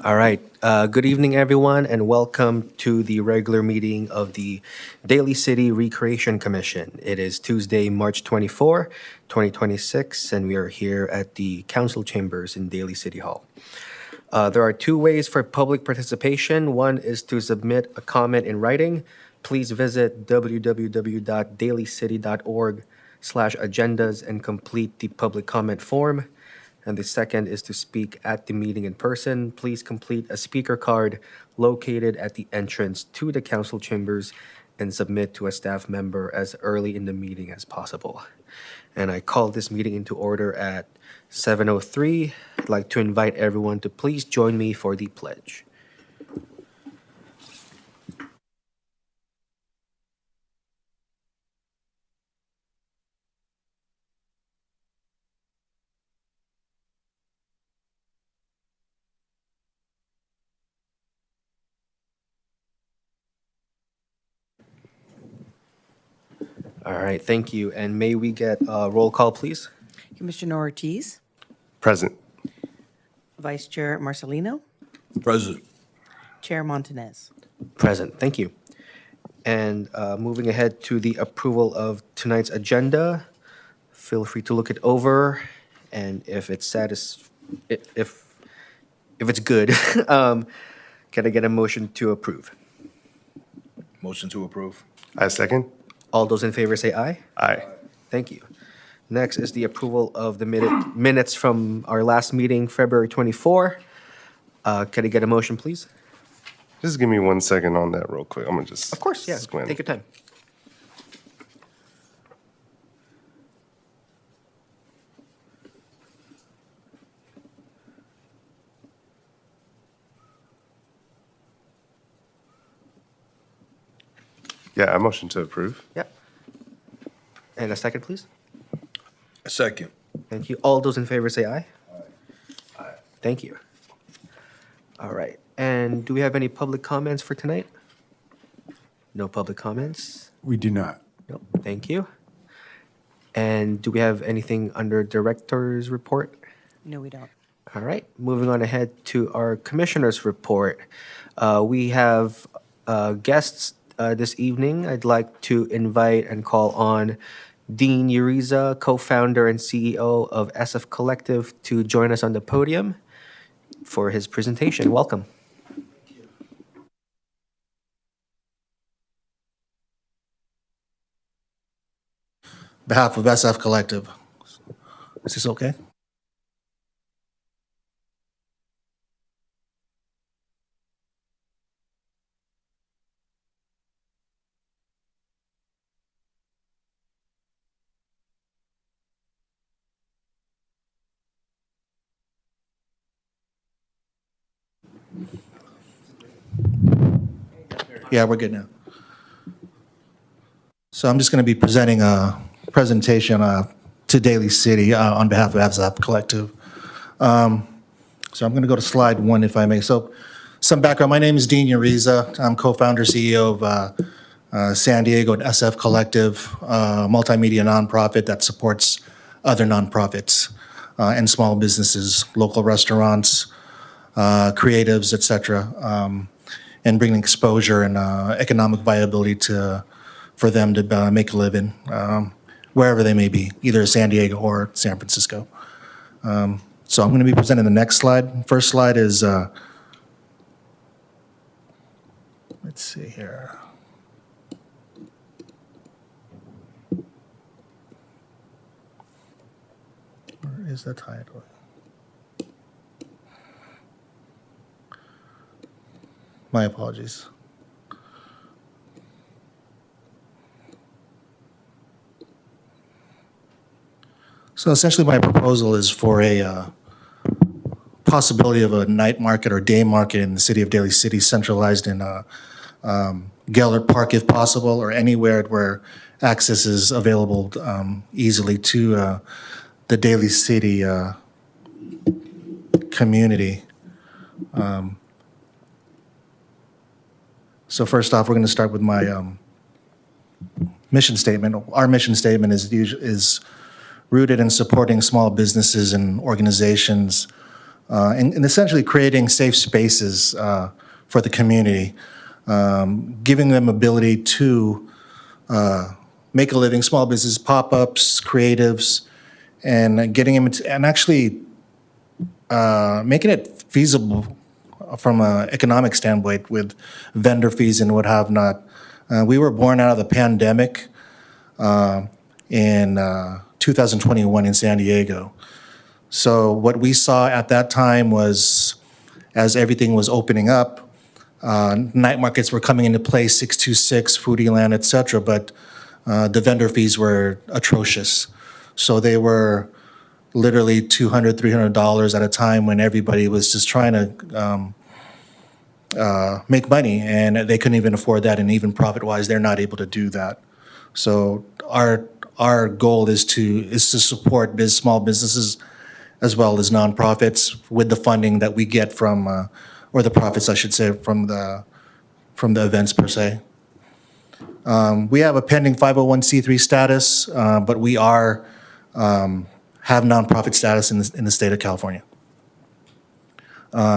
All right. Good evening, everyone, and welcome to the regular meeting of the Daly City Recreation Commission. It is Tuesday, March 24, 2026, and we are here at the council chambers in Daly City Hall. There are two ways for public participation. One is to submit a comment in writing. Please visit www.dalycity.org/agendas and complete the public comment form. And the second is to speak at the meeting in person. Please complete a speaker card located at the entrance to the council chambers and submit to a staff member as early in the meeting as possible. And I call this meeting into order at 7:03. I'd like to invite everyone to please join me for the pledge. All right, thank you. And may we get a roll call, please? Commissioner Ortiz, Present. Vice Chair Marcelino, Present. Chair Montanez. Present, thank you. And moving ahead to the approval of tonight's agenda, feel free to look it over, and if it's if it's good, can I get a motion to approve? Motion to approve. I second. All those in favor say aye. Aye. Thank you. Next is the approval of the minutes from our last meeting, February 24. Can I get a motion, please? Just give me 1 second on that real quick. I'm gonna just. Of course, yeah. squint. Take your time. Yeah, I motion to approve. Yep. And a second, please. Second. Thank you. All those in favor say aye. Aye. Thank you. All right. And do we have any public comments for tonight? No public comments? We do not. Nope. Thank you. And do we have anything under director's report? No, we don't. All right. Moving on ahead to our commissioner's report. We have guests this evening. I'd like to invite and call on Dean Uriza, co-founder and CEO of SF Collective, to join us on the podium for his presentation. Welcome. Behalf of SF Collective. Is this okay? Yeah, we're good now. So I'm just going to be presenting a presentation to Daly City on behalf of SF Collective. So I'm going to go to slide 1, if I may. So some background. My name is Dean Uriza. I'm co-founder, CEO of San Diego and SF Collective, a multimedia nonprofit that supports other nonprofits and small businesses, local restaurants, creatives, et cetera, and bringing exposure and economic viability for them to make a living wherever they may be, either San Diego or San Francisco. So I'm going to be presenting the next slide. First slide is, let's see here. Where is the title? My apologies. So essentially my proposal is for a possibility of a night market or day market in the city of Daly City, centralized in Gellert Park if possible, or anywhere where access is available easily to the Daly City community. So first off, we're going to start with my mission statement. Our mission statement is rooted in supporting small businesses and organizations and essentially creating safe spaces for the community, giving them ability to make a living, small business pop-ups, creatives, and getting them into, and actually making it feasible from an economic standpoint with vendor fees and what have not. We were born out of the pandemic in 2021 in San Diego. So what we saw at that time was, as everything was opening up, night markets were coming into play, 626, Foodie Land, et cetera, but the vendor fees were atrocious. So they were literally $200, $300 at a time when everybody was just trying to make money, and they couldn't even afford that, and even profit-wise, they're not able to do that. So our goal is to support small businesses as well as nonprofits with the funding that we get from, or the profits, I should say, from the events per se. We have a pending 501c3 status, but we have nonprofit status in the state of California.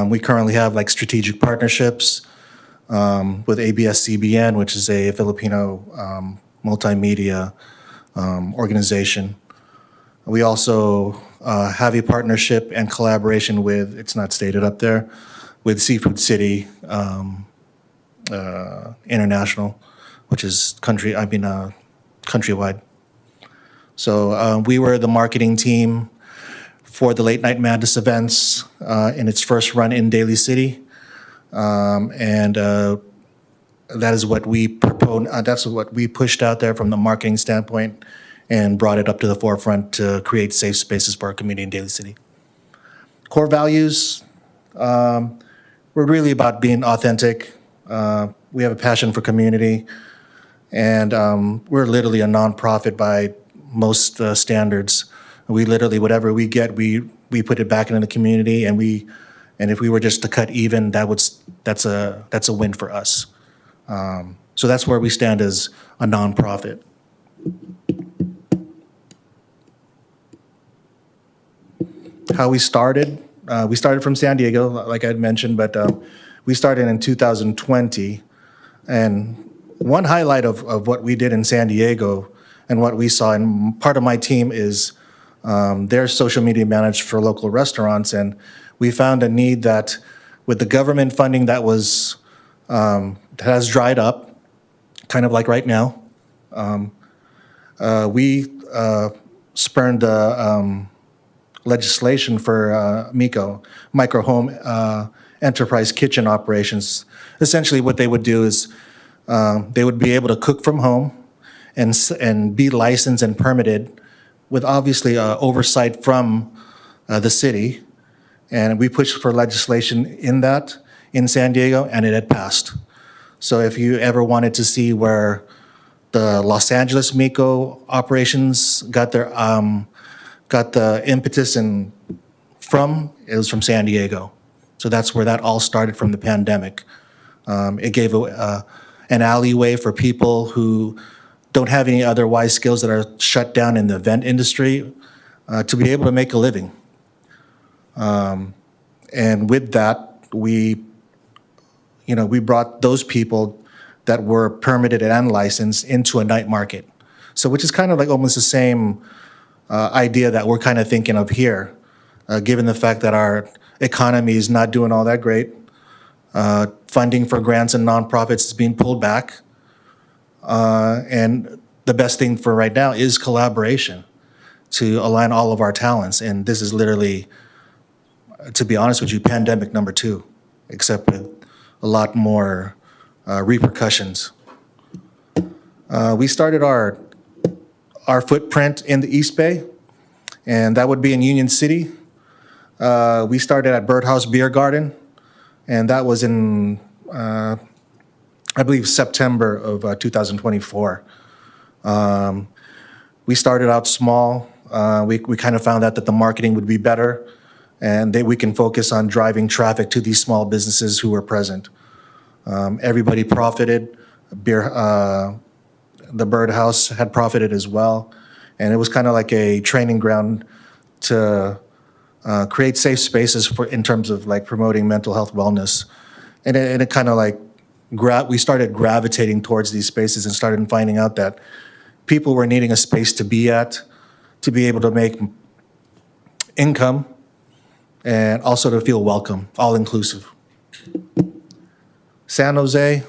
We currently have like strategic partnerships with ABS-CBN, which is a Filipino multimedia organization. We also have a partnership and collaboration with, it's not stated up there, with Seafood City International, which is countrywide. So we were the marketing team for the Late Night Madness events in its first run in Daly City. That is what we proposed, that's what we pushed out there from the marketing standpoint and brought it up to the forefront to create safe spaces for our community in Daly City. Core values, we're really about being authentic. We have a passion for community, and we're literally a nonprofit by most standards. We literally, whatever we get, we put it back into the community, and if we were just to cut even, that's a win for us. So that's where we stand as a nonprofit. How we started from San Diego, like I had mentioned, but we started in 2020. And one highlight of what we did in San Diego and what we saw, and part of my team is they're social media managed for local restaurants, and we found a need that with the government funding that has dried up, kind of like right now, we spurned the legislation for micro home enterprise kitchen operations. Essentially what they would do is they would be able to cook from home and be licensed and permitted with obviously oversight from the city. And we pushed for legislation in San Diego, and it had passed. So if you ever wanted to see where the Los Angeles Miko operations got the impetus it was from San Diego. So that's where that all started, from the pandemic. It gave an alleyway for people who don't have any otherwise skills that are shut down in the event industry to be able to make a living. And with that, we brought those people that were permitted and licensed into a night market. So which is kind of like almost the same idea that we're kind of thinking of here, given the fact that our economy is not doing all that great. Funding for grants and nonprofits is being pulled back. And the best thing for right now is collaboration to align all of our talents. And this is literally, to be honest with you, pandemic number 2, except with a lot more repercussions. We started our footprint in the East Bay, and that would be in Union City. We started at Birdhouse Beer Garden, and that was in, I believe, September of 2024. We started out small. We kind of found out that the marketing would be better, and that we can focus on driving traffic to these small businesses who were present. Everybody profited. The Birdhouse had profited as well, and it was kind of like a training ground to create safe spaces for, in terms of like promoting mental health wellness. And it kind of like, we started gravitating towards these spaces and started finding out that people were needing a space to be at, to be able to make income, and also to feel welcome, all inclusive. San Jose,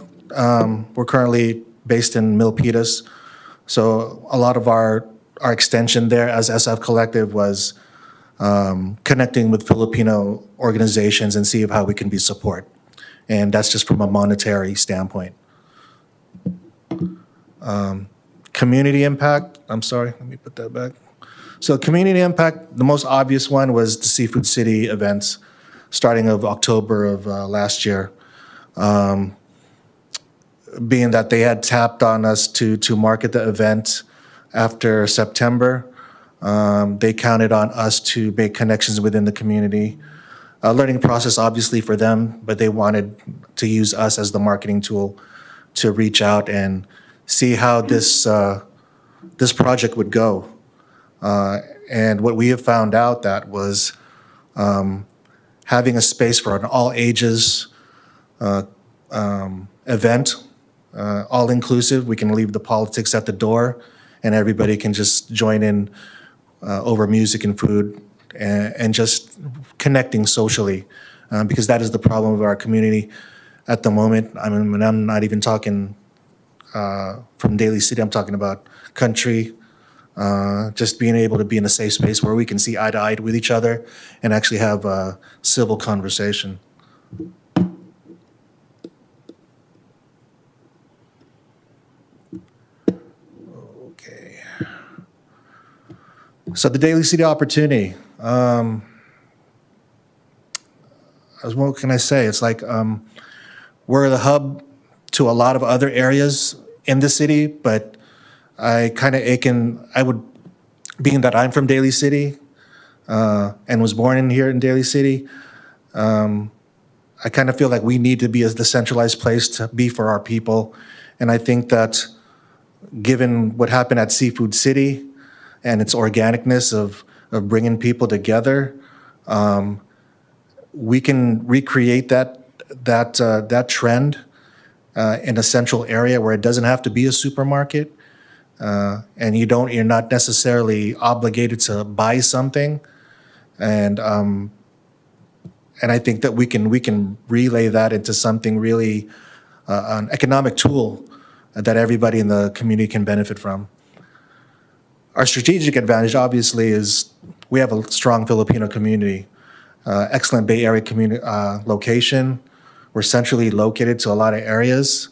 we're currently based in Milpitas. So a lot of our extension there as SF Collective was connecting with Filipino organizations and see how we can be support. And that's just from a monetary standpoint. Community impact, I'm sorry, let me put that back. So community impact, the most obvious one was the Seafood City events starting of October of last year. Being that they had tapped on us to market the event after September, they counted on us to make connections within the community. A learning process, obviously, for them, but they wanted to use us as the marketing tool to reach out and see how this project would go. And what we have found out that was having a space for an all ages event, all inclusive. We can leave the politics at the door, and everybody can just join in over music and food and just connecting socially, because that is the problem of our community at the moment. I mean, I'm not even talking from Daly City. I'm talking about country. Just being able to be in a safe space where we can see eye to eye with each other and actually have a civil conversation. Okay. So the Daly City opportunity. What can I say? It's like we're the hub to a lot of other areas in the city, but I kind of being that I'm from Daly City and was born in here in Daly City, I kind of feel like we need to be the centralized place to be for our people. And I think that given what happened at Seafood City and its organicness of bringing people together, we can recreate that trend in a central area where it doesn't have to be a supermarket. And you're not necessarily obligated to buy something, and I think that we can relay that into something really an economic tool that everybody in the community can benefit from. Our strategic advantage, obviously, is we have a strong Filipino community, excellent Bay Area community location. We're centrally located to a lot of areas.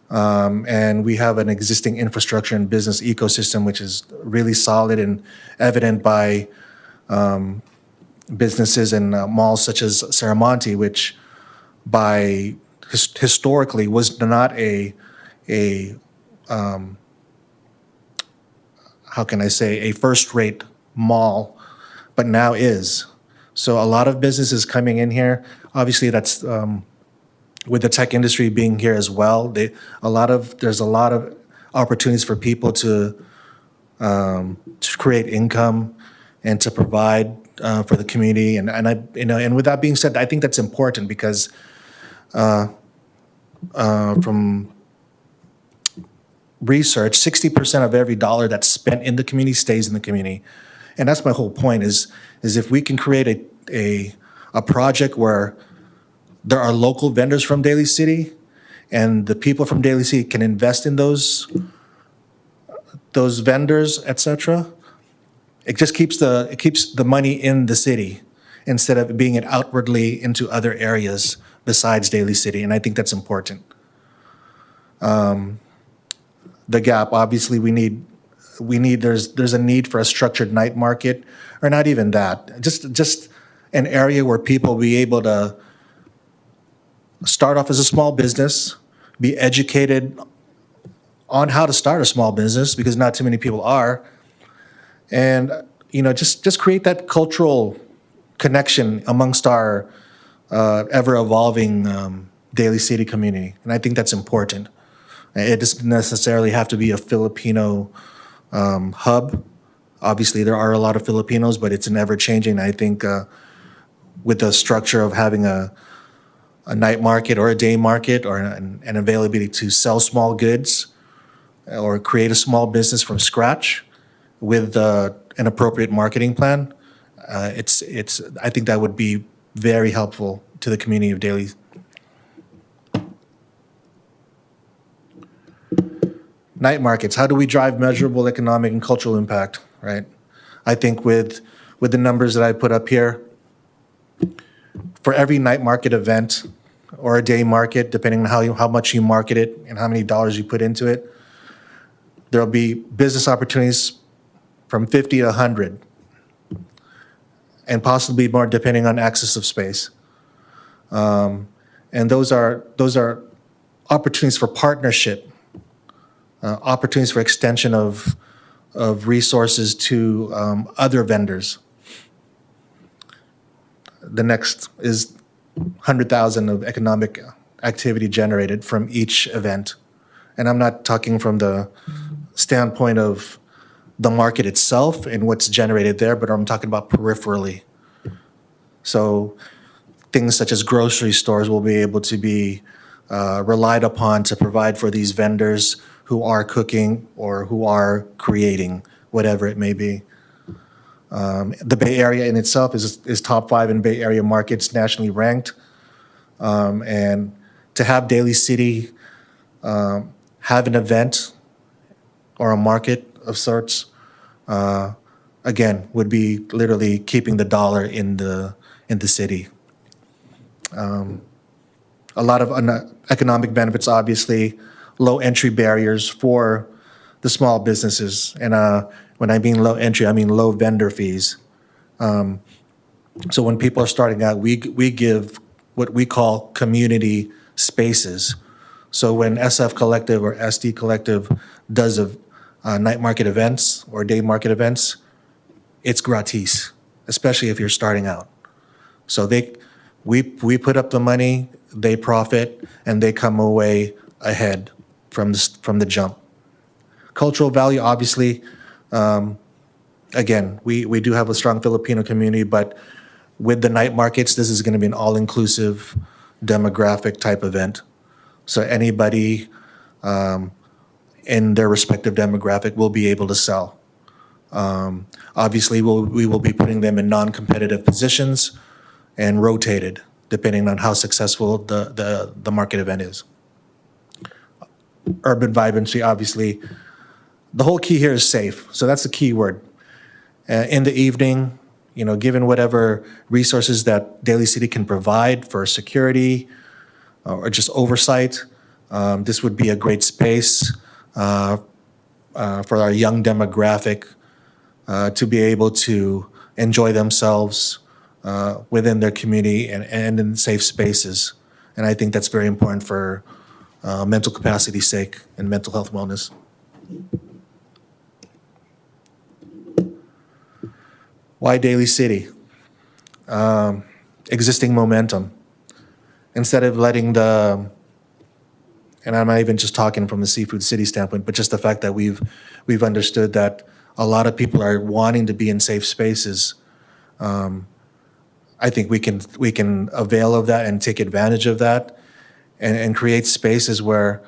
And we have an existing infrastructure and business ecosystem, which is really solid and evident by businesses and malls such as Saramonte, which historically was not how can I say, a first-rate mall, but now is. So a lot of businesses coming in here. Obviously, that's with the tech industry being here as well, there's a lot of opportunities for people to create income and to provide for the community. And with that being said, I think that's important because from research, 60% of every dollar that's spent in the community stays in the community. And that's my whole point is if we can create a project where there are local vendors from Daly City, and the people from Daly City can invest in those vendors, etc. It just keeps the money in the city instead of being it outwardly into other areas besides Daly City, and I think that's important. The gap, obviously, there's a need for a structured night market, or not even that, just an area where people will be able to start off as a small business, be educated on how to start a small business, because not too many people are, and just create that cultural connection amongst our ever-evolving Daly City community, and I think that's important. It doesn't necessarily have to be a Filipino hub. Obviously, there are a lot of Filipinos, but it's an ever-changing. I think with the structure of having a night market or a day market or an availability to sell small goods or create a small business from scratch with an appropriate marketing plan, I think that would be very helpful to the community of Daly. Night markets, how do we drive measurable economic and cultural impact, right? I think with the numbers that I put up here, for every night market event or a day market, depending on how much you market it and how many dollars you put into it, there'll be business opportunities from 50 to 100, and possibly more depending on access of space. And those are opportunities for partnership, opportunities for extension of resources to other vendors. The next is 100,000 of economic activity generated from each event. And I'm not talking from the standpoint of the market itself and what's generated there, but I'm talking about peripherally. So things such as grocery stores will be able to be relied upon to provide for these vendors who are cooking or who are creating, whatever it may be. The Bay Area in itself is top 5 in Bay Area markets, nationally ranked. And to have Daly City have an event or a market of sorts, again, would be literally keeping the dollar in the city. A lot of economic benefits, obviously, low entry barriers for the small businesses. And when I mean low entry, I mean low vendor fees. So when people are starting out, we give what we call community spaces. So when SF Collective or SD Collective does night market events or day market events, it's gratis, especially if you're starting out. So we put up the money, they profit, and they come away ahead from the jump. Cultural value, obviously, again, we do have a strong Filipino community, but with the night markets, this is going to be an all-inclusive demographic type event. So anybody in their respective demographic will be able to sell. Obviously, we will be putting them in non-competitive positions and rotated, depending on how successful the market event is. Urban vibrancy, obviously. The whole key here is safe. So that's the key word. In the evening, given whatever resources that Daly City can provide for security or just oversight, this would be a great space for our young demographic to be able to enjoy themselves within their community and in safe spaces. And I think that's very important for mental capacity's sake and mental health wellness. Why Daly City? Existing momentum. Instead of letting and I'm not even just talking from the Seafood City standpoint, but just the fact that we've understood that a lot of people are wanting to be in safe spaces. I think we can avail of that and take advantage of that and create spaces where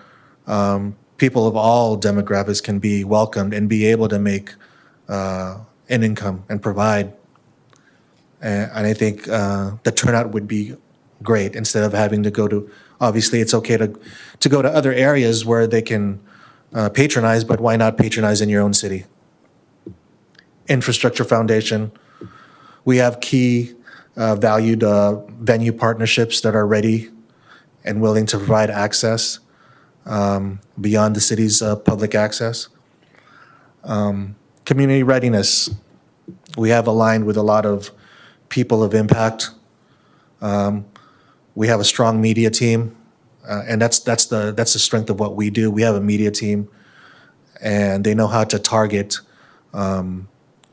people of all demographics can be welcomed and be able to make an income and provide. And I think the turnout would be great instead of having to go to, obviously it's okay to go to other areas where they can patronize, but why not patronize in your own city? Infrastructure foundation. We have key valued venue partnerships that are ready and willing to provide access beyond the city's public access. Community readiness. We have aligned with a lot of people of impact. We have a strong media team, and that's the strength of what we do. We have a media team, and they know how to target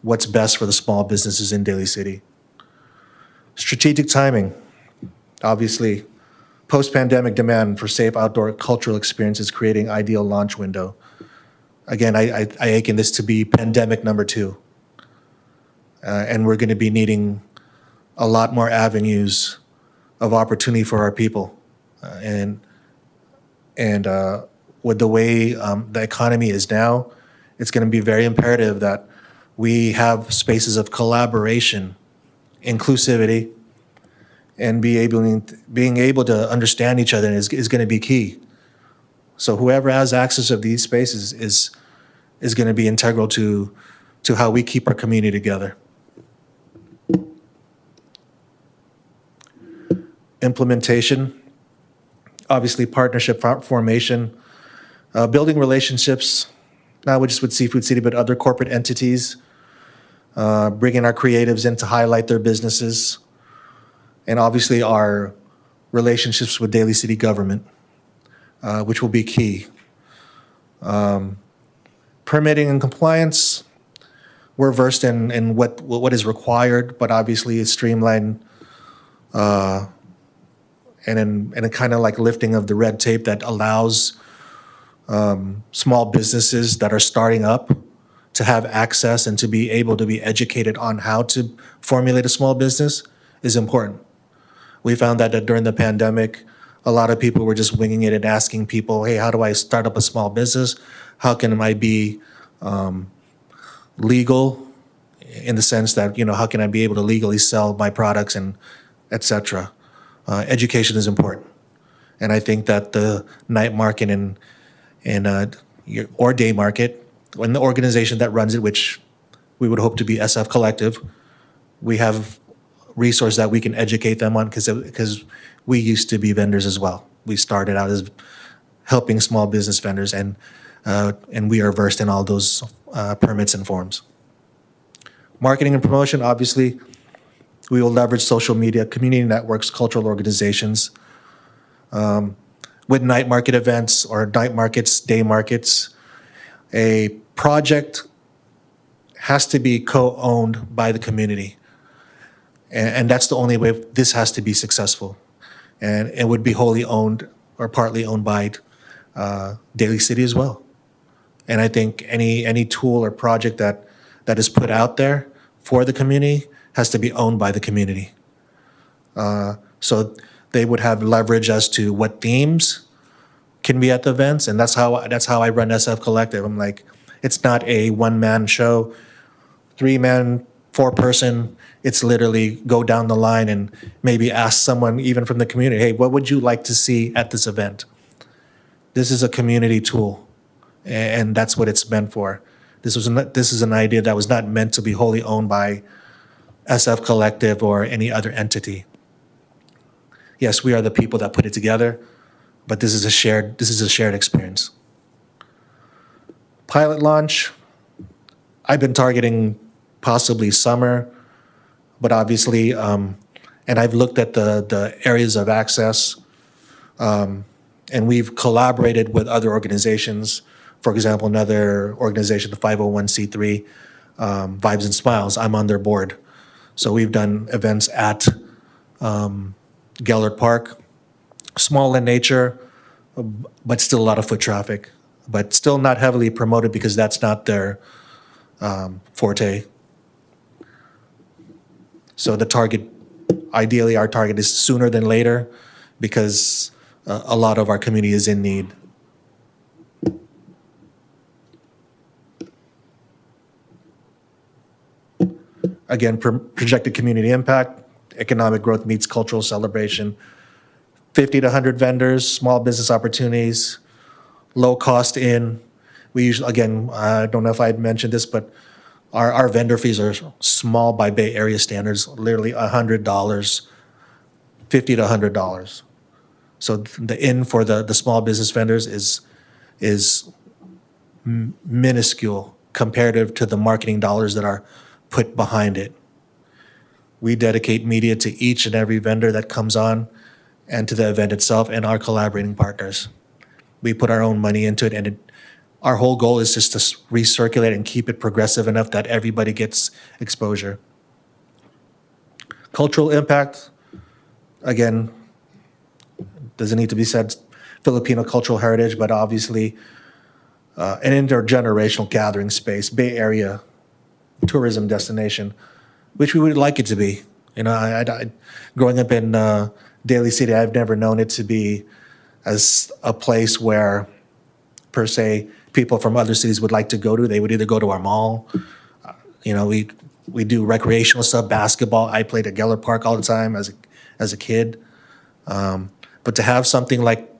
what's best for the small businesses in Daly City. Strategic timing. Obviously, post-pandemic demand for safe outdoor cultural experiences creating ideal launch window. Again, I akin this to be pandemic number 2. And we're going to be needing a lot more avenues of opportunity for our people. And with the way the economy is now, it's going to be very imperative that we have spaces of collaboration, inclusivity, and being able to understand each other is going to be key. So whoever has access of these spaces is going to be integral to how we keep our community together. Implementation, obviously partnership formation, building relationships, not just with Seafood City, but other corporate entities, bringing our creatives in to highlight their businesses, and obviously our relationships with Daly City government, which will be key. Permitting and compliance, we're versed in what is required, but obviously it's streamlined and a kind of like lifting of the red tape that allows small businesses that are starting up to have access and to be able to be educated on how to formulate a small business is important. We found that during the pandemic, a lot of people were just winging it and asking people, hey, how do I start up a small business? How can I be legal in the sense that, how can I be able to legally sell my products and et cetera? Education is important. And I think that the night market or day market, when the organization that runs it, which we would hope to be SF Collective, we have resources that we can educate them on because we used to be vendors as well. We started out as helping small business vendors, and we are versed in all those permits and forms. Marketing and promotion, obviously, we will leverage social media, community networks, cultural organizations. With night market events or night markets, day markets, a project has to be co-owned by the community. And that's the only way this has to be successful. And it would be wholly owned or partly owned by Daly City as well. And I think any tool or project that is put out there for the community has to be owned by the community. So they would have leverage as to what themes can be at the events, and that's how I run SF Collective. I'm like, it's not a one-man show, 3-man, 4-person. It's literally go down the line and maybe ask someone even from the community, hey, what would you like to see at this event? This is a community tool, and that's what it's meant for. This is an idea that was not meant to be wholly owned by SF Collective or any other entity. Yes, we are the people that put it together, but this is a shared experience. Pilot launch, I've been targeting possibly summer, but obviously, and I've looked at the areas of access, and we've collaborated with other organizations. For example, another organization, the 501c3, Vibes and Smiles, I'm on their board. So we've done events at Gellert Park, small in nature, but still a lot of foot traffic, but still not heavily promoted because that's not their forte. So the target, ideally our target is sooner than later because a lot of our community is in need. Again, projected community impact, economic growth meets cultural celebration, 50 to 100 vendors, small business opportunities, low cost in. We usually, again, I don't know if I had mentioned this, but our vendor fees are small by Bay Area standards, literally $100, $50 to $100. So the in for the small business vendors is minuscule comparative to the marketing dollars that are put behind it. We dedicate media to each and every vendor that comes on and to the event itself and our collaborating partners. We put our own money into it, and our whole goal is just to recirculate and keep it progressive enough that everybody gets exposure. Cultural impact, again, doesn't need to be said, Filipino cultural heritage, but obviously an intergenerational gathering space, Bay Area tourism destination. which we would like it to be. Growing up in Daly City, I've never known it to be as a place where, per se, people from other cities would like to go to. They would either go to our mall. We do recreational stuff, basketball. I played at Geller Park all the time as a kid. But to have something like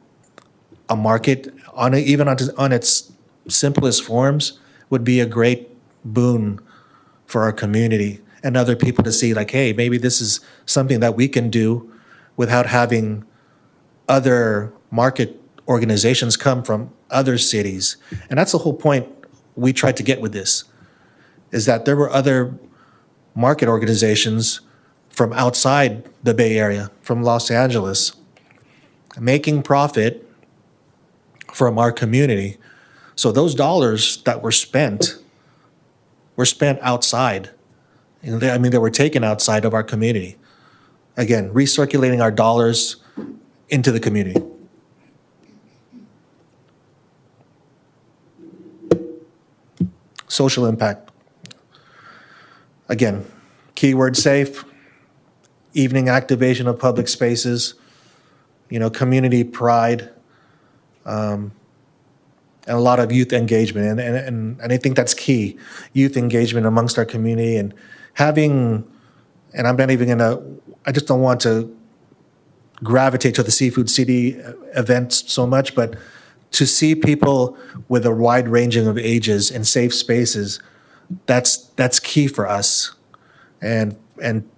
a market even on its simplest forms would be a great boon for our community and other people to see, like, hey, maybe this is something that we can do without having other market organizations come from other cities. And that's the whole point we tried to get with this, is that there were other market organizations from outside the Bay Area, from Los Angeles, making profit from our community. So those dollars that were spent outside. They were taken outside of our community. Again, recirculating our dollars into the community. Social impact. Again, keyword safe, evening activation of public spaces, community pride, and a lot of youth engagement. And I think that's key, youth engagement amongst our community and having, and I'm not even gonna, I just don't want to gravitate to the Seafood City events so much, but to see people with a wide ranging of ages in safe spaces, that's key for us and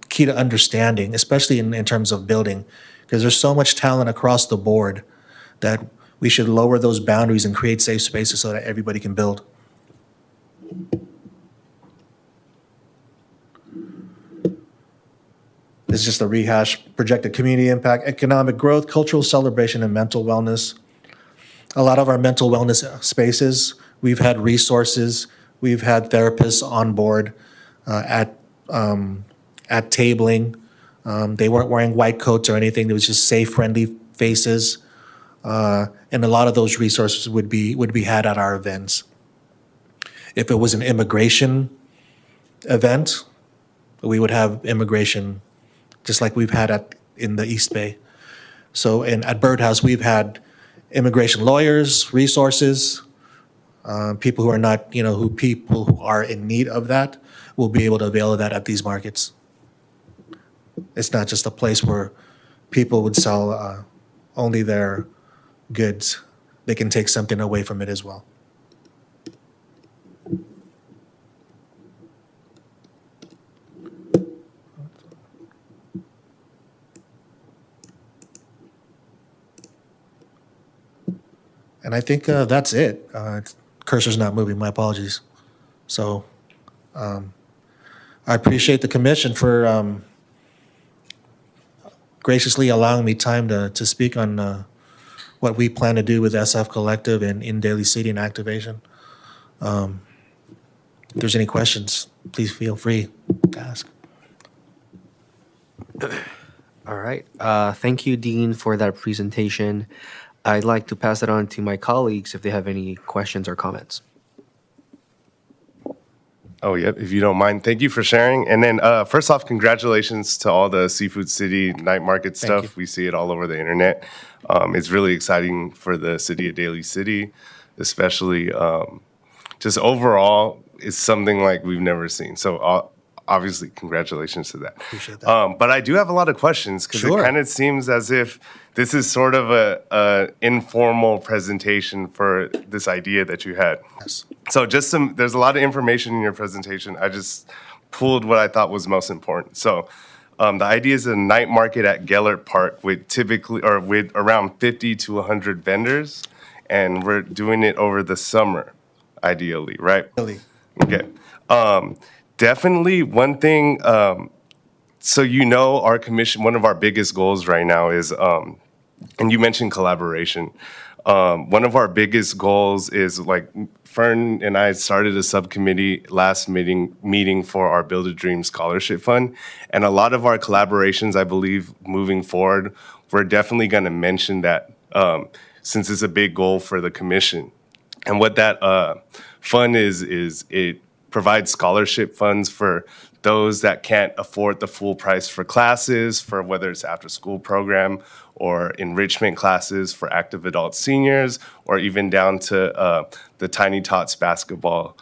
key to understanding, especially in terms of building, because there's so much talent across the board that we should lower those boundaries and create safe spaces so that everybody can build. This is just a rehash: projected community impact, economic growth, cultural celebration, and mental wellness. A lot of our mental wellness spaces, we've had resources, we've had therapists on board at tabling. They weren't wearing white coats or anything. It was just safe, friendly faces. And a lot of those resources would be had at our events. If it was an immigration event, we would have immigration just like we've had in the East Bay. So at Birdhouse, we've had immigration lawyers, resources, people who are not, people who are in need of that will be able to avail of that at these markets. It's not just a place where people would sell only their goods. They can take something away from it as well. And I think that's it. Cursor's not moving, my apologies. So I appreciate the commission for graciously allowing me time to speak on what we plan to do with SF Collective and in Daly City and activation. If there's any questions, please feel free to ask. All right. Thank you, Dean, for that presentation. I'd like to pass it on to my colleagues if they have any questions or comments. Oh, yep, if you don't mind. Thank you for sharing. And then first off, congratulations to all the Seafood City night market Thank you. stuff. We see it all over the internet. It's really exciting for the city of Daly City, especially just overall, it's something like we've never seen. So obviously, congratulations to that. Appreciate that. But I do have a lot of questions because Sure. it kind of seems as if this is sort of a informal presentation for this idea that you had. Yes. So there's a lot of information in your presentation. I just pulled what I thought was most important. So the idea is a night market at Gellert Park with around 50 to 100 vendors, and we're doing it over the summer, ideally, right? Really. Okay. Definitely one thing, so our commission, one of our biggest goals right now is, and you mentioned collaboration. One of our biggest goals is, like, Fern and I started a subcommittee last meeting for our Build a Dream Scholarship Fund. And a lot of our collaborations, I believe, moving forward, we're definitely going to mention that since it's a big goal for the commission. And what that fund is it provides scholarship funds for those that can't afford the full price for classes, for whether it's after school program or enrichment classes for active adult seniors, or even down to the Tiny Tots basketball.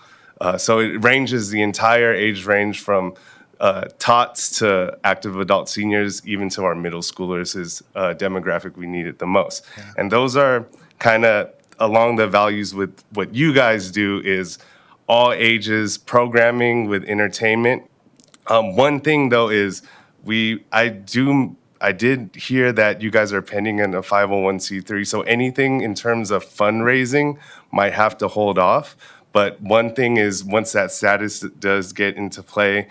So it ranges the entire age range from tots to active adult seniors, even to our middle schoolers is demographic we need it the most. And those are kind of along the values with what you guys do is all ages programming with entertainment. One thing though is I did hear that you guys are pending in a 501c3, so anything in terms of fundraising might have to hold off. But one thing is, once that status does get into play,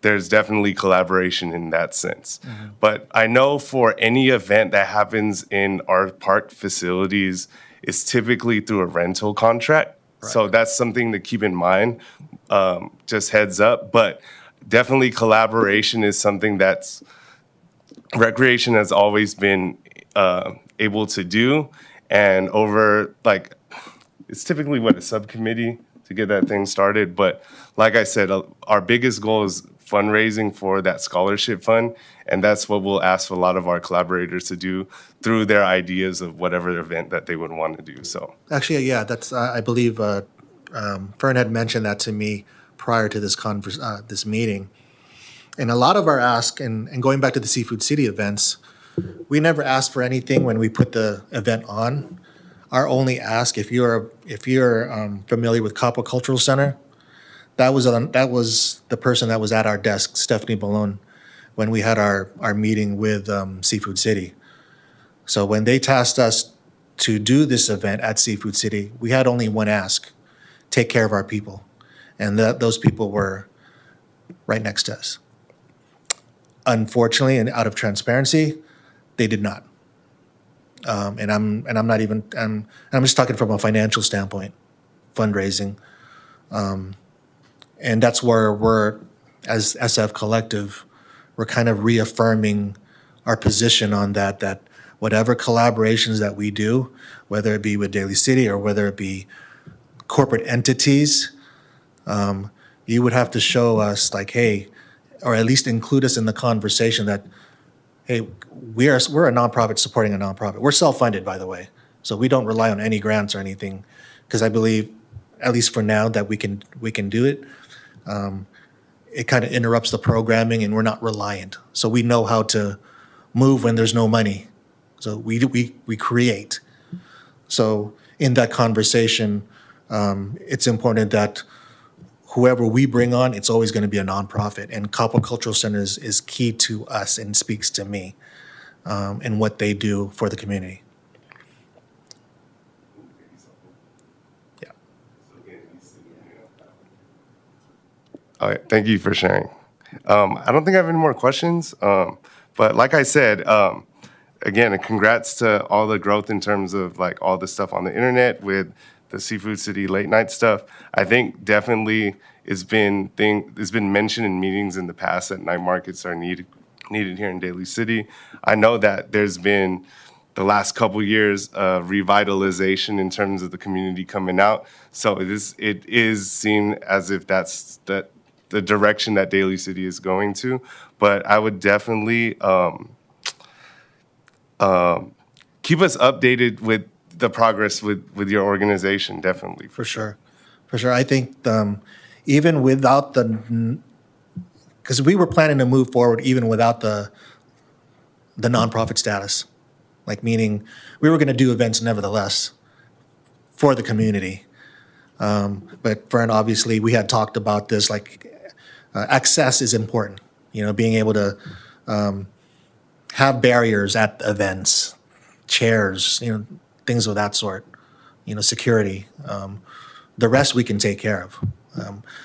there's definitely collaboration in that sense. But I know for any event that happens in our park facilities, it's typically through a rental contract. So that's something to keep in mind, just heads up. But definitely collaboration is something that's recreation has always been able to do. And over, like, it's typically a subcommittee to get that thing started. But like I said, our biggest goal is fundraising for that scholarship fund. And that's what we'll ask a lot of our collaborators to do through their ideas of whatever event that they would want to do. So Actually, yeah, that's, I believe Fern had mentioned that to me prior to this meeting. And a lot of our ask, and going back to the Seafood City events, we never asked for anything when we put the event on. Our only ask, if you're familiar with Copa Cultural Center, that was the person that was at our desk, Stephanie Malone, when we had our meeting with Seafood City. So when they tasked us to do this event at Seafood City, we had only one ask: take care of our people, and those people were right next to us. Unfortunately, and out of transparency, they did not. And I'm not even, I'm just talking from a financial standpoint, fundraising. And that's where we're, as SF Collective, we're kind of reaffirming our position on that whatever collaborations that we do, whether it be with Daly City or whether it be corporate entities, you would have to show us like, hey, or at least include us in the conversation that, hey, we're a nonprofit supporting a nonprofit. We're self-funded, by the way, so we don't rely on any grants or anything, because I believe, at least for now, that we can do it. It kind of interrupts the programming, and we're not reliant. So we know how to move when there's no money. So we create. So in that conversation, it's important that whoever we bring on, it's always going to be a nonprofit. And Copa Cultural Center is key to us and speaks to me and what they do for the community. Yeah. all right, thank you for sharing. I don't think I have any more questions. But like I said, again, congrats to all the growth in terms of like all the stuff on the internet with the Seafood City late night stuff. I think definitely it's been mentioned in meetings in the past that night markets are needed here in Daly City. I know that there's been the last couple years revitalization in terms of the community coming out. So it is seen as if that's the direction that Daly City is going to. But I would definitely keep us updated with the progress with your organization, definitely. For sure. I think even without because we were planning to move forward even without the nonprofit status, like meaning we were going to do events nevertheless for the community. But Fern, obviously, we had talked about this, like access is important, being able to have barriers at events, chairs, things of that sort, security. The rest we can take care of.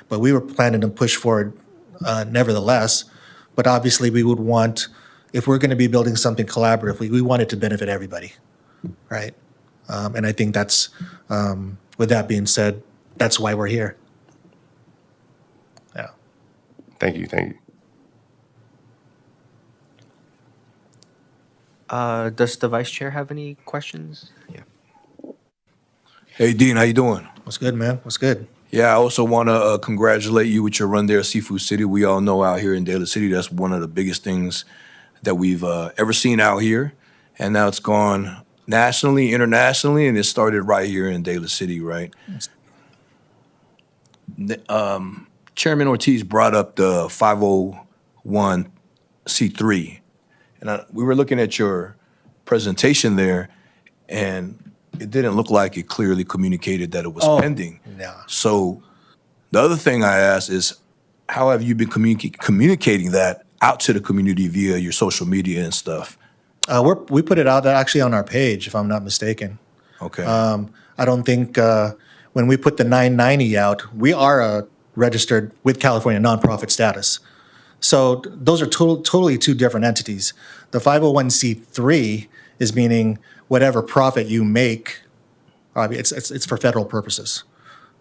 But we were planning to push forward nevertheless. But obviously we would want, if we're going to be building something collaboratively, we want it to benefit everybody, right? And I think that's, with that being said, that's why we're here. Yeah. Thank you. Does the vice chair have any questions? Yeah. Hey, Dean, how you doing? What's good, man? What's good? Yeah, I also want to congratulate you with your run there at Seafood City. We all know out here in Daly City, that's one of the biggest things that we've ever seen out here. And now it's gone nationally, internationally, and it started right here in Daly City, right? Chairman Ortiz brought up the 501c3. And we were looking at your presentation there, and it didn't look like it clearly communicated that it was pending. no. So the other thing I asked is, how have you been communicating that out to the community via your social media and stuff? We put it out there actually on our page, if I'm not mistaken. Okay. I don't think when we put the 990 out, we are registered with California nonprofit status. So those are totally two different entities. The 501c3 is meaning whatever profit you make, it's for federal purposes.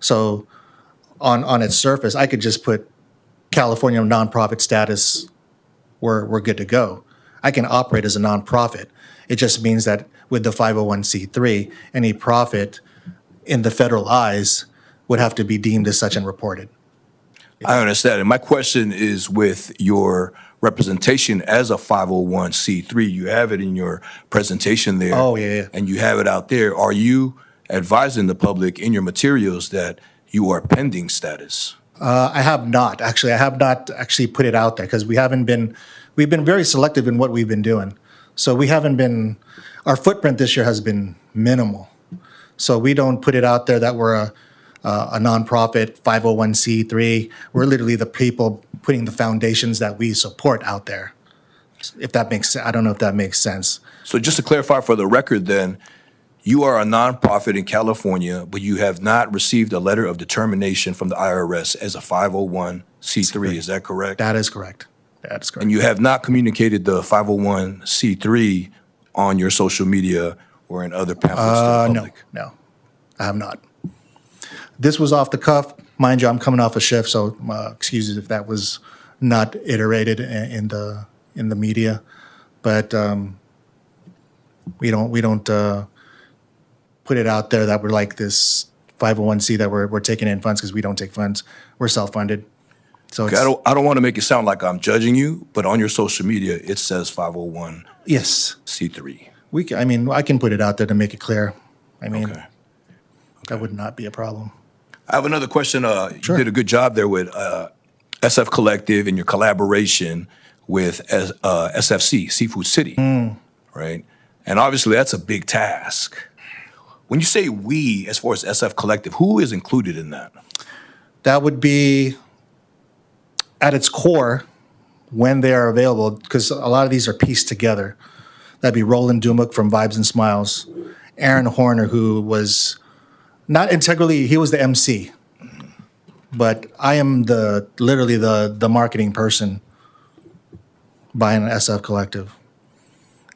So on its surface, I could just put California nonprofit status, we're good to go. I can operate as a nonprofit. It just means that with the 501c3, any profit in the federal eyes would have to be deemed as such and reported. I understand. And my question is with your representation as a 501c3, you have it in your presentation there. Oh, yeah. And you have it out there. Are you advising the public in your materials that you are pending status? I have not actually put it out there because we've been very selective in what we've been doing. So our footprint this year has been minimal. So we don't put it out there that we're a nonprofit 501c3. We're literally the people putting the foundations that we support out there. If that makes sense, I don't know if that makes sense. So just to clarify for the record then, you are a nonprofit in California, but you have not received a letter of determination from the IRS as a 501c3. Is that correct? That is correct. That is correct. And you have not communicated the 501c3 on your social media or in other pamphlets to the No, public? no, I have not. This was off the cuff. Mind you, I'm coming off a shift, so excuses if that was not iterated in the media. But we don't put it out there that we're like this 501c that we're taking in funds because we don't take funds. We're self-funded. So Okay, I don't want to make it sound like I'm judging you, but on your social media, it says 501c3. yes, I can put it out there to make it clear. Okay. That would not be a problem. I have another question. Sure. You did a good job there with SF Collective and your collaboration with SFC, Seafood City, right? And obviously, that's a big task. When you say we, as far as SF Collective, who is included in that? That would be at its core when they are available, because a lot of these are pieced together. That'd be Roland Dumuk from Vibes and Smiles, Aaron Horner, who was not integrally, he was the MC, but I am literally the marketing person behind SF Collective.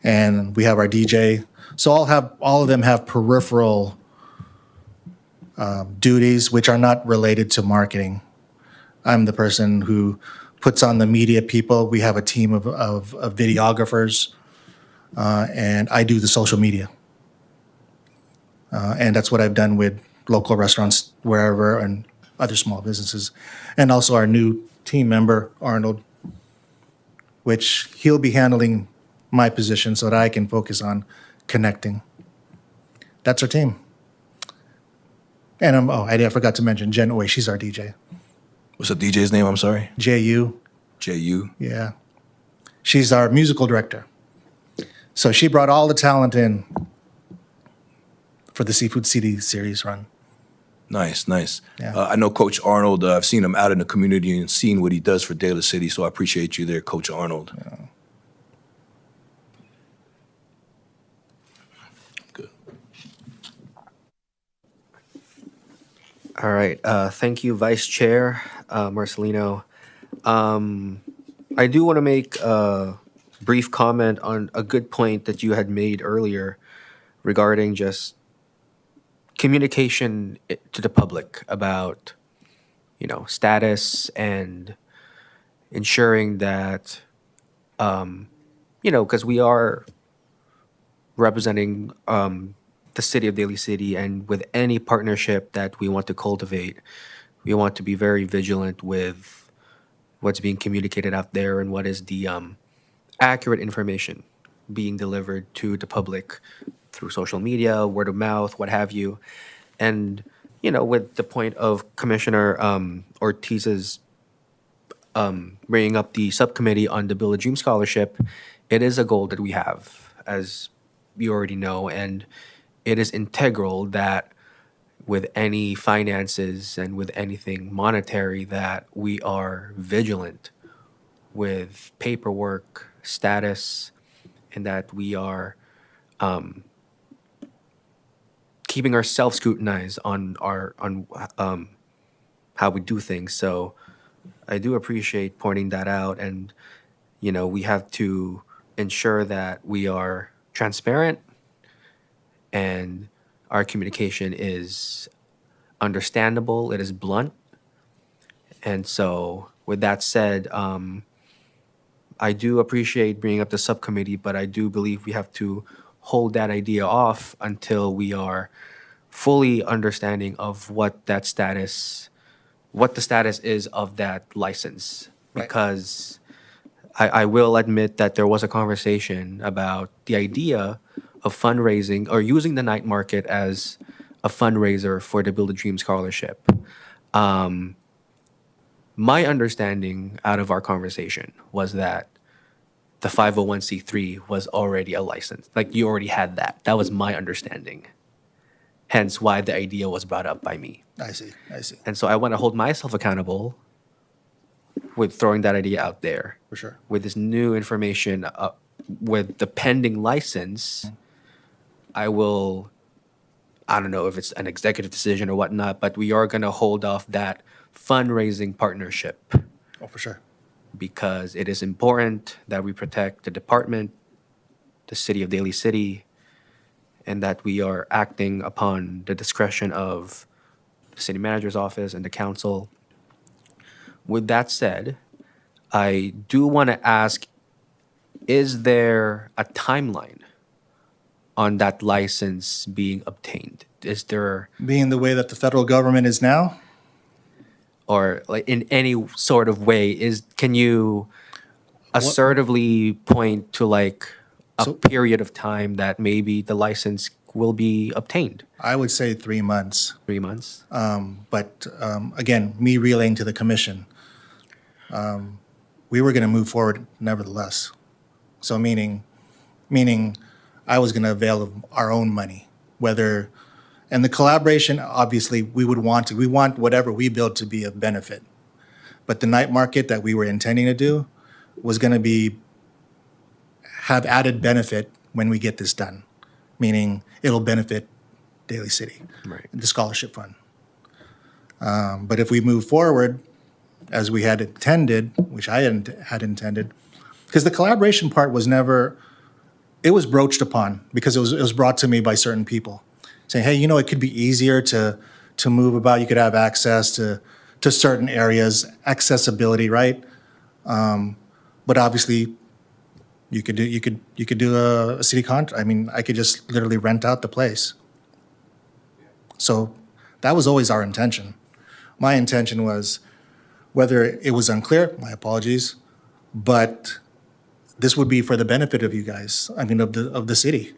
And we have our DJ. So all of them have peripheral duties, which are not related to marketing. I'm the person who puts on the media people. We have a team of videographers, and I do the social media. And that's what I've done with local restaurants wherever and other small businesses. And also our new team member, Arnold, which he'll be handling my position so that I can focus on connecting. That's our team. And I forgot to mention Jen Oy, she's our DJ. What's the DJ's name? I'm sorry. JU, J.U. yeah. She's our musical director. So she brought all the talent in for the Seafood City series run. Nice, nice. Yeah. I know Coach Arnold. I've seen him out in the community and seen what he does for Daly City, so I appreciate you there, Coach Arnold. Good. All right. Thank you, Vice Chair Marcelino. I do want to make a brief comment on a good point that you had made earlier regarding just communication to the public about, status and ensuring that, because we are representing the city of Daly City and with any partnership that we want to cultivate, we want to be very vigilant with what's being communicated out there and what is the accurate information being delivered to the public through social media, word of mouth, what have you. And, with the point of Commissioner Ortiz's bringing up the subcommittee on the Bill of Dream Scholarship, it is a goal that we have, as you already know, and it is integral that with any finances and with anything monetary that we are vigilant with paperwork, status, and that we are keeping ourselves scrutinized on how we do things. So I do appreciate pointing that out, and we have to ensure that we are transparent and our communication is understandable, it is blunt. And so, with that said, I do appreciate bringing up the subcommittee, but I do believe we have to hold that idea off until we are fully understanding of what the status is of that license. Right. Because I will admit that there was a conversation about the idea of fundraising or using the night market as a fundraiser for the Build a Dream Scholarship. My understanding out of our conversation was that the 501c3 was already a license. Like you already had that. That was my understanding. Hence why the idea was brought up by me. I see. And so I want to hold myself accountable with throwing that idea out there. For sure. With this new information, with the pending license, I don't know if it's an executive decision or whatnot, but we are going to hold off that fundraising partnership Oh, for sure. because it is important that we protect the department, the city of Daly City, and that we are acting upon the discretion of the city manager's office and the council. With that said, I do want to ask, is there a timeline on that license being obtained? Is there, Being the way that the federal government is now, or like in any sort of way, can you assertively point to like a So- period of time that maybe the license will be obtained? I would say 3 months. 3 months? But again, me relaying to the commission, we were going to move forward nevertheless. So meaning I was going to avail of our own money, and the collaboration, obviously, we want whatever we build to be of benefit. But the night market that we were intending to do was going to have added benefit when we get this done, meaning it'll benefit Daly City, Right. the scholarship fund. But if we move forward as we had intended, which I had intended, because the collaboration part was never, it was broached upon because it was brought to me by certain people saying, hey, it could be easier to move about. You could have access to certain areas, accessibility, right? But obviously, you could do a city contract. I mean, I could just literally rent out the place. So that was always our intention. My intention was, whether it was unclear, my apologies, but this would be for the benefit of you guys, I mean, of the city,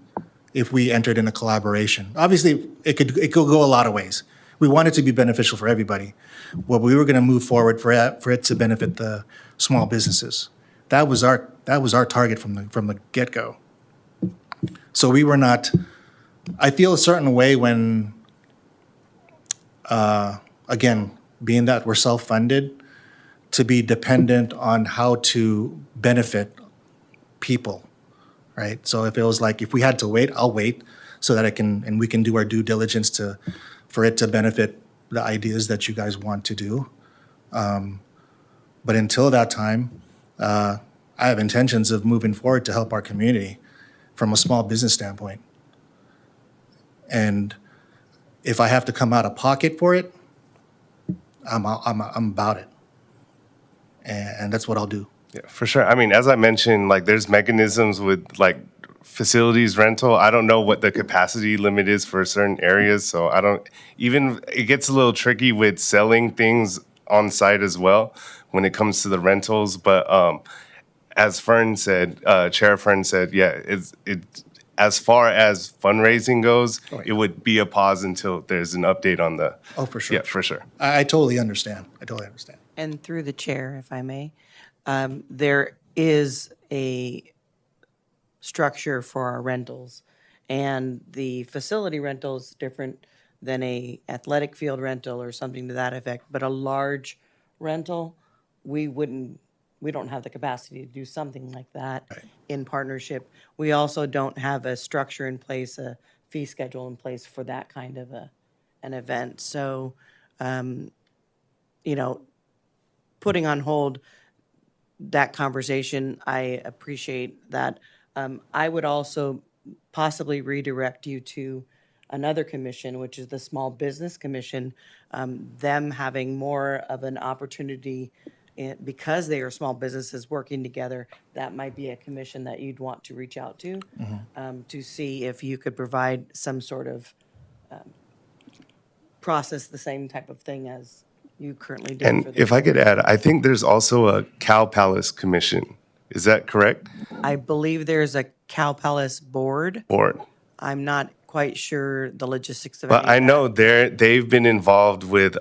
if we entered in a collaboration. Obviously, it could go a lot of ways. We want it to be beneficial for everybody. Well, we were going to move forward for it to benefit the small businesses. That was our target from the get-go. So we were not. I feel a certain way when, again, being that we're self-funded, to be dependent on how to benefit people, right? So if it was like, if we had to wait, I'll wait so that we can do our due diligence for it to benefit the ideas that you guys want to do. But until that time, I have intentions of moving forward to help our community from a small business standpoint. And if I have to come out of pocket for it, I'm about it. And that's what I'll do. Yeah, for sure. I mean, as I mentioned, like there's mechanisms with like facilities rental. I don't know what the capacity limit is for certain areas, so I don't even, it gets a little tricky with selling things on site as well when it comes to the rentals. But as Fern said, Chair Fern said, yeah, as far as fundraising goes, Oh, yeah. it would be a pause until there's an update on the. Oh, for sure. Yeah, for sure. I totally understand. I totally understand. And through the chair, if I may, there is a structure for our rentals. And the facility rental is different than a athletic field rental or something to that effect. But a large rental, we don't have the capacity to do something like that in partnership. We also don't have a structure in place, a fee schedule in place for that kind of an event. So, putting on hold that conversation, I appreciate that. I would also possibly redirect you to another commission, which is the Small Business Commission. Them having more of an opportunity, because they are small businesses working together, that might be a commission that you'd want to reach out to see if you could provide some sort of process, the same type of thing as you currently do. And for the if I could add, I think there's also a Cow Palace Commission. Is that correct? I believe there's a Cow Palace board. Board. I'm not quite sure the logistics of But any I of know that. they've been involved with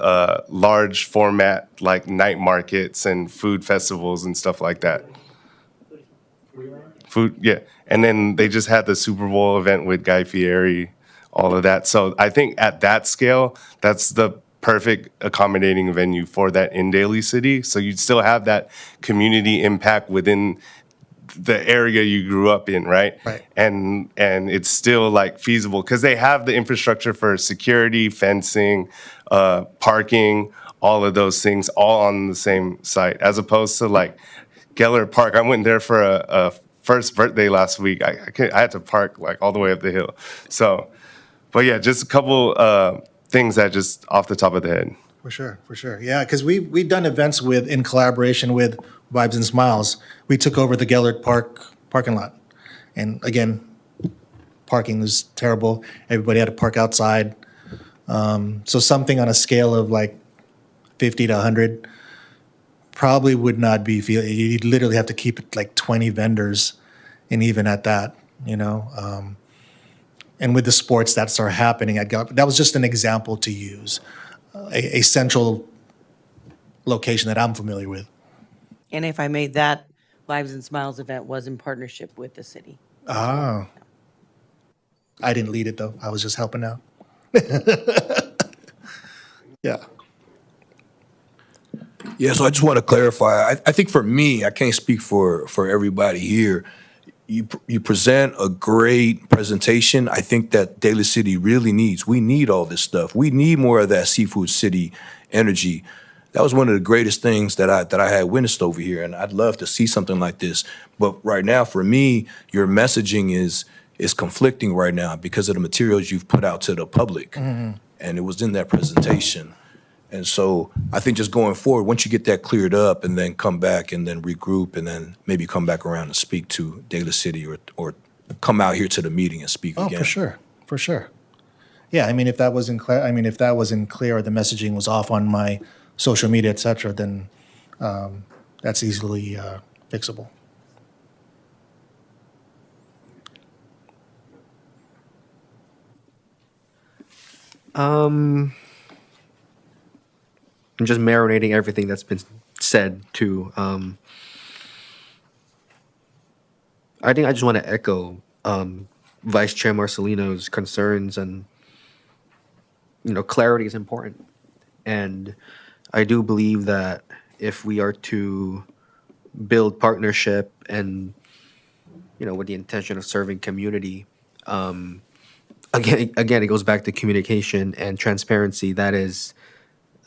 large format like night markets and food festivals and stuff like that. Food, yeah. And then they just had the Super Bowl event with Guy Fieri, all of that. So I think at that scale, that's the perfect accommodating venue for that in Daly City. So you'd still have that community impact within the area you grew up in, right? Right. And it's still like feasible because they have the infrastructure for security, fencing, parking, all of those things, all on the same site, as opposed to like Gellert Park. I went there for a first birthday last week. I had to park like all the way up the hill. So, but yeah, just a couple things that just off the top of the head. For sure, for sure. Yeah, because we've done events in collaboration with Vibes and Smiles. We took over the Gellert Park parking lot. And again, parking was terrible. Everybody had to park outside. So something on a scale of like 50 to 100 probably would not be, you'd literally have to keep it like 20 vendors, and even at that, and with the sports that are happening, that was just an example to use. A central location that I'm familiar with. And if I made that Vibes and Smiles event was in partnership with the city. Ah. I didn't lead it though. I was just helping out. Yeah. Yeah, so I just want to clarify. I think for me, I can't speak for everybody here. You present a great presentation. I think that Daly City really needs. We need all this stuff. We need more of that Seafood City energy. That was one of the greatest things that I had witnessed over here, and I'd love to see something like this. But right now, for me, your messaging is conflicting right now because of the materials you've put out to the public, and it was in that presentation. And so I think just going forward, once you get that cleared up and then come back and then regroup and then maybe come back around and speak to Daly City or come out here to the meeting and speak again. For sure. For sure. Yeah, I mean, if that wasn't clear, or the messaging was off on my social media, et cetera, then that's easily fixable. I'm just marinating everything that's been said too. I think I just want to echo Vice Chair Marcelino's concerns, and clarity is important. And I do believe that if we are to build partnership and with the intention of serving community, again, it goes back to communication and transparency. That is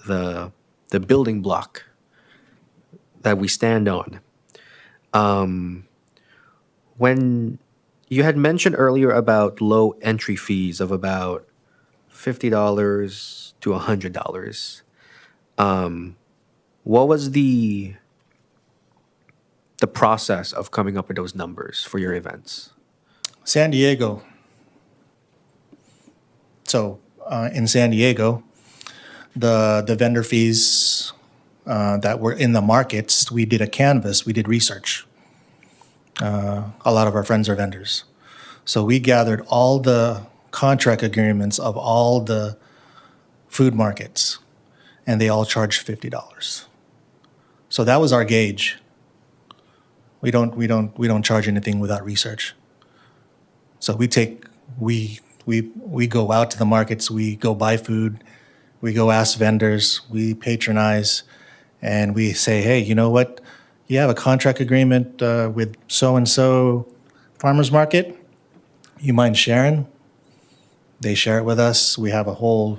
the building block that we stand on. When you had mentioned earlier about low entry fees of about $50 to $100, what was the process of coming up with those numbers for your events? San Diego. So in San Diego, the vendor fees that were in the markets, we did a canvas, we did research. A lot of our friends are vendors. So we gathered all the contract agreements of all the food markets, and they all charged $50. So that was our gauge. We don't charge anything without research. So we go out to the markets, we go buy food, we go ask vendors, we patronize, and we say, hey, you know what? You have a contract agreement with so and so farmers market. You mind sharing? They share it with us. We have a whole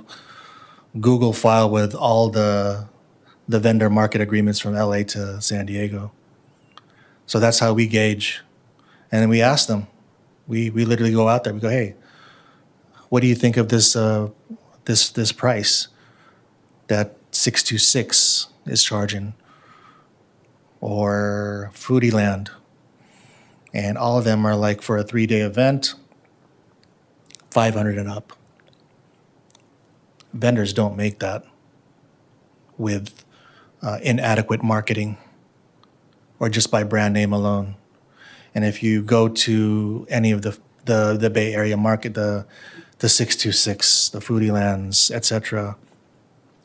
Google file with all the vendor market agreements from LA to San Diego. So that's how we gauge. And then we ask them. We literally go out there. We go, hey, what do you think of this price that 626 is charging, or Foodie Land? And all of them are like, for a 3-day event, 500 and up. Vendors don't make that with inadequate marketing or just by brand name alone. And if you go to any of the Bay Area market, the 626, the Foodie Lands, etc.,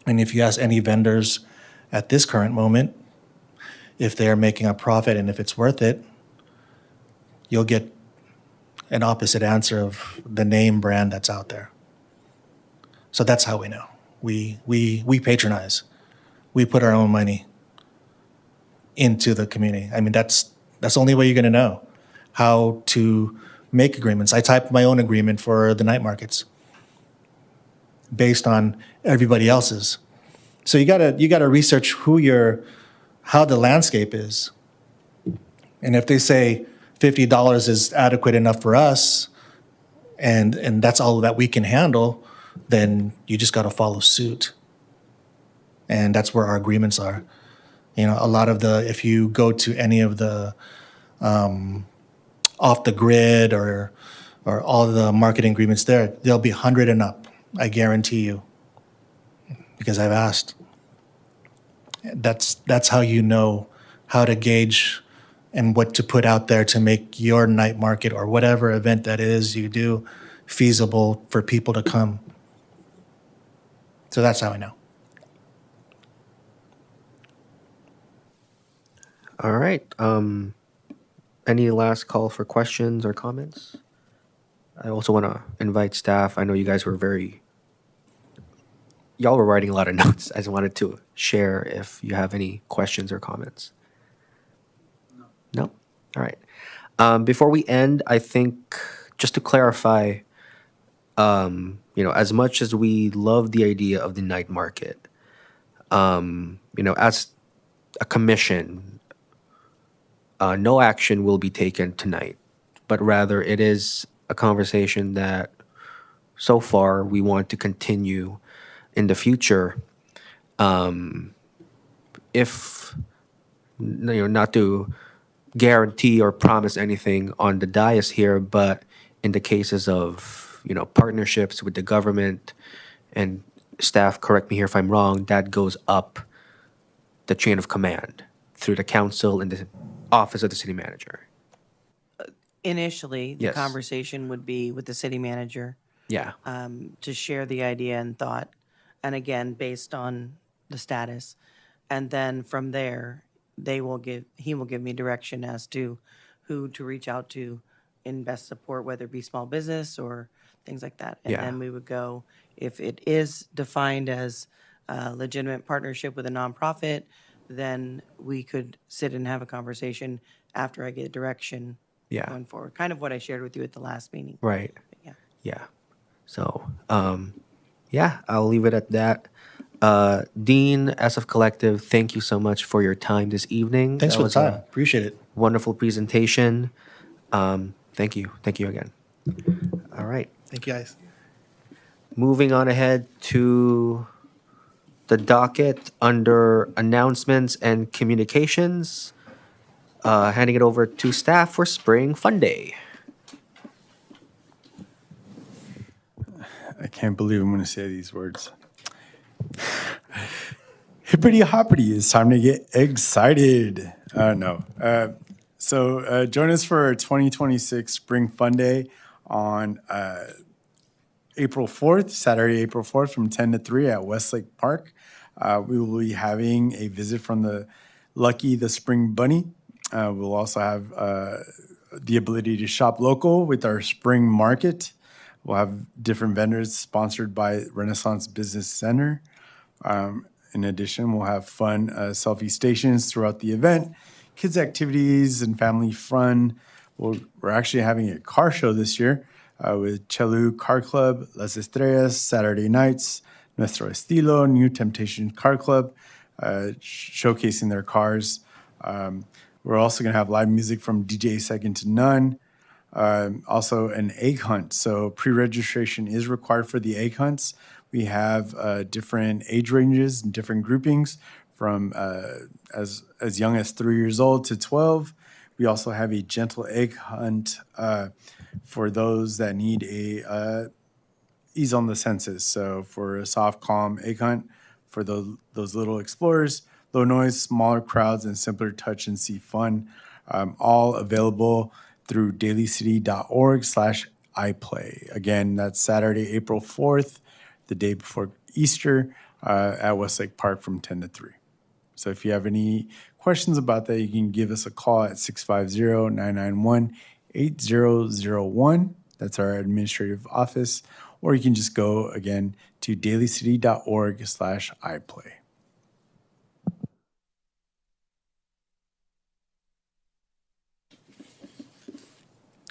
and if you ask any vendors at this current moment if they're making a profit and if it's worth it, you'll get an opposite answer of the name brand that's out there. So that's how we know. We patronize. We put our own money into the community. I mean, that's the only way you're going to know how to make agreements. I typed my own agreement for the night markets based on everybody else's. So you gotta research how the landscape is. And if they say $50 is adequate enough for us, and that's all that we can handle, then you just got to follow suit. And that's where our agreements are. You know, a lot of if you go to any of the off the grid or all the marketing agreements there, they'll be 100 and up. I guarantee you, because I've asked. That's how you know how to gauge and what to put out there to make your night market or whatever event that is you do feasible for people to come. So that's how I know. All right. Any last call for questions or comments? I also want to invite staff. I know you guys were y'all were writing a lot of notes. I just wanted to share if you have any questions or comments. No? All right. Before we end, I think just to clarify, as much as we love the idea of the night market, as a commission, no action will be taken tonight, but rather it is a conversation that so far we want to continue in the future. If not to guarantee or promise anything on the dais here, but in the cases of partnerships with the government and staff, correct me here if I'm wrong, that goes up the chain of command through the council and the office of the city manager. Initially, the Yes. conversation would be with the city manager Yeah. to share the idea and thought, and again, based on the status. And then from there, he will give me direction as to who to reach out to in best support, whether it be small business or things like that. And Yeah. then we would go, if it is defined as a legitimate partnership with a nonprofit, then we could sit and have a conversation after I get direction Yeah. going forward. Kind of what I shared with you at the last meeting. Right. Yeah. Yeah. So, I'll leave it at that. Dean, SF Collective, thank you so much for your time this evening. Thanks That for the was time. a Appreciate it. wonderful presentation. Thank you. Thank you again. All right. Thank you, guys. Moving on ahead to the docket under announcements and communications. Handing it over to staff for Spring Fun Day. I can't believe I'm going to say these words. Hippity hoppity, it's time to get excited. No. So join us for our 2026 Spring Fun Day on April 4th, Saturday, April 4th from 10 to 3 at Westlake Park. We will be having a visit from the Lucky the Spring Bunny. We'll also have the ability to shop local with our spring market. We'll have different vendors sponsored by Renaissance Business Center. In addition, we'll have fun selfie stations throughout the event, kids' activities, and family fun. We're actually having a car show this year with Chelu Car Club, Las Estrellas, Saturday nights, Nuestro Estilo, New Temptation Car Club, showcasing their cars. We're also going to have live music from DJ Second to None. Also an egg hunt. So pre-registration is required for the egg hunts. We have different age ranges and different groupings from as young as 3 years old to 12. We also have a gentle egg hunt for those that need a ease on the senses. So for a soft, calm egg hunt for those little explorers, low noise, smaller crowds, and simpler touch and see fun, all available through dalycity.org/iplay. Again, that's Saturday, April 4th, the day before Easter, at Westlake Park from 10 to 3. So if you have any questions about that, you can give us a call at 650-991-8001. That's our administrative office. Or you can just go, again, to dalycity.org/iplay.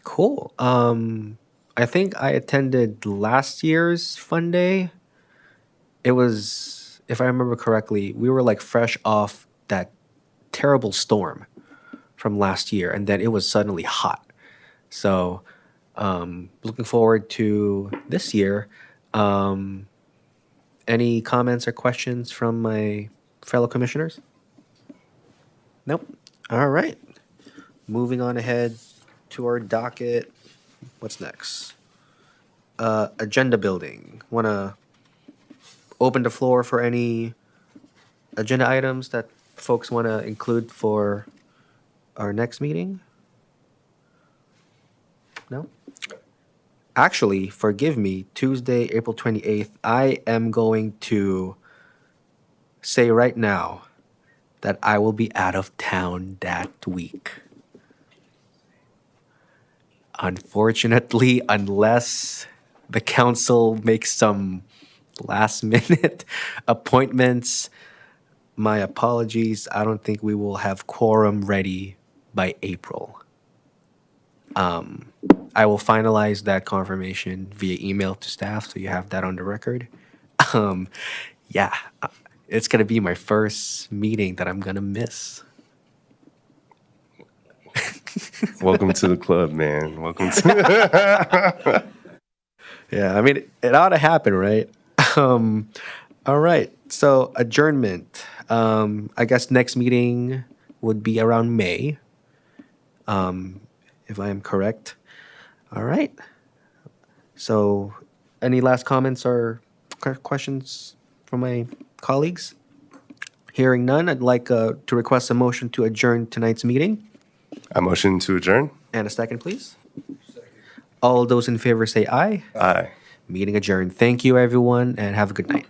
Cool. I think I attended last year's Fun Day. It was, if I remember correctly, we were like fresh off that terrible storm from last year, and then it was suddenly hot. So, looking forward to this year. Any comments or questions from my fellow commissioners? Nope. All right. Moving on ahead to our docket. What's next? Agenda building. Want to open the floor for any agenda items that folks want to include for our next meeting? No? Actually, forgive me, Tuesday, April 28th, I am going to say right now that I will be out of town that week. Unfortunately, unless the council makes some last minute appointments, my apologies. I don't think we will have quorum ready by April. I will finalize that confirmation via email to staff, so you have that on the record. Yeah, it's gonna be my first meeting that I'm gonna miss. Welcome to the club, man. Welcome to. Yeah, I mean, it ought to happen, right? All right, so adjournment. I guess next meeting would be around May, if I am correct. All right. So, any last comments or questions from my colleagues? Hearing none, I'd like to request a motion to adjourn tonight's meeting. I motion to adjourn. And a second, please. All those in favor say aye. Aye. Meeting adjourned. Thank you, everyone, and have a good night.